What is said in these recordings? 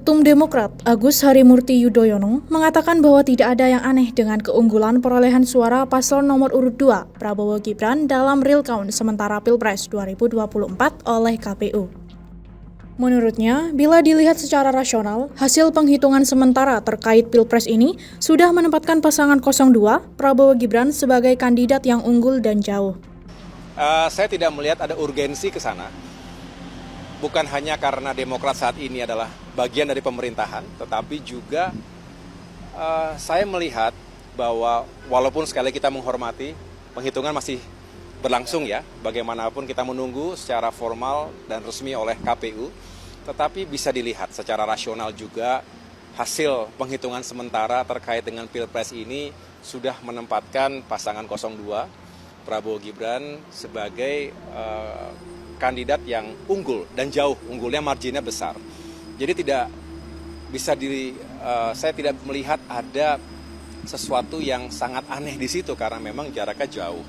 Ketum Demokrat Agus Harimurti Yudhoyono mengatakan bahwa tidak ada yang aneh dengan keunggulan perolehan suara paslon nomor urut 2 Prabowo Gibran dalam real count sementara Pilpres 2024 oleh KPU. Menurutnya, bila dilihat secara rasional, hasil penghitungan sementara terkait Pilpres ini sudah menempatkan pasangan 02 Prabowo Gibran sebagai kandidat yang unggul dan jauh. Saya tidak melihat ada urgensi ke sana. Bukan hanya karena Demokrat saat ini adalah bagian dari pemerintahan, tetapi juga saya melihat bahwa walaupun sekali kita menghormati, penghitungan masih berlangsung ya, bagaimanapun kita menunggu secara formal dan resmi oleh KPU, tetapi bisa dilihat secara rasional juga hasil penghitungan sementara terkait dengan Pilpres ini sudah menempatkan pasangan 02 Prabowo Gibran sebagai kandidat yang unggul dan jauh, unggulnya marginnya besar. Jadi tidak bisa saya tidak melihat ada sesuatu yang sangat aneh di situ karena memang jaraknya jauh.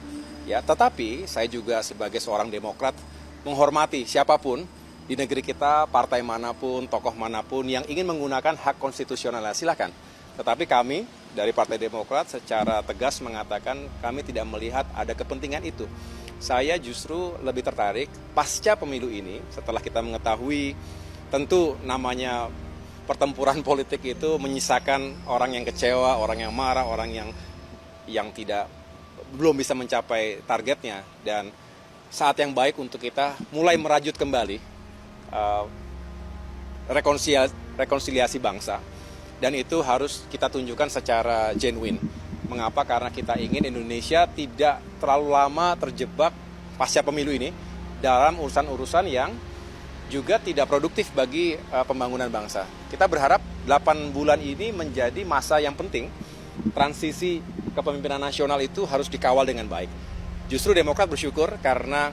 Ya, tetapi saya juga sebagai seorang Demokrat menghormati siapapun di negeri kita, partai manapun, tokoh manapun yang ingin menggunakan hak konstitusional, silakan. Tetapi kami dari Partai Demokrat secara tegas mengatakan kami tidak melihat ada kepentingan itu. Saya justru lebih tertarik pasca pemilu ini, setelah kita mengetahui tentu namanya pertempuran politik itu menyisakan orang yang kecewa, orang yang marah, orang yang belum bisa mencapai targetnya. Dan saat yang baik untuk kita mulai merajut kembali rekonsiliasi bangsa. Dan itu harus kita tunjukkan secara genuine. Mengapa? Karena kita ingin Indonesia tidak terlalu lama terjebak pasca pemilu ini dalam urusan-urusan yang juga tidak produktif bagi pembangunan bangsa. Kita berharap 8 bulan ini menjadi masa yang penting. Transisi kepemimpinan nasional itu harus dikawal dengan baik. Justru Demokrat bersyukur karena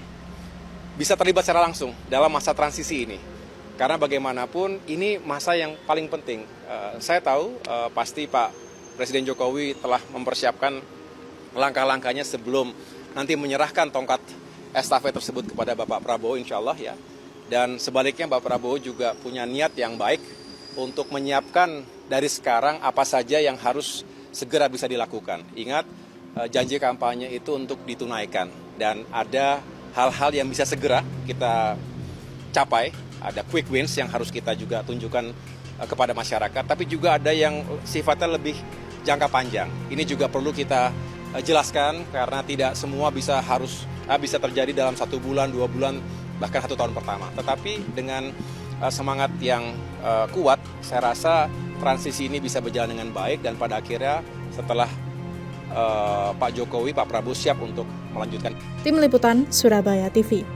bisa terlibat secara langsung dalam masa transisi ini. Karena bagaimanapun ini masa yang paling penting. Saya tahu pasti Pak Presiden Jokowi telah mempersiapkan langkah-langkahnya sebelum nanti menyerahkan tongkat estafet tersebut kepada Bapak Prabowo insya Allah ya. Dan sebaliknya Bapak Prabowo juga punya niat yang baik untuk menyiapkan dari sekarang apa saja yang harus segera bisa dilakukan. Ingat, janji kampanye itu untuk ditunaikan dan ada hal-hal yang bisa segera kita capai, ada quick wins yang harus kita juga tunjukkan kepada masyarakat, tapi juga ada yang sifatnya lebih jangka panjang. Ini juga perlu kita jelaskan karena tidak semua bisa terjadi dalam 1 bulan, 2 bulan, bahkan 1 tahun pertama. Tetapi dengan semangat yang kuat, saya rasa transisi ini bisa berjalan dengan baik dan pada akhirnya setelah Pak Jokowi, Pak Prabowo siap untuk melanjutkan. Tim Liputan Surabaya TV.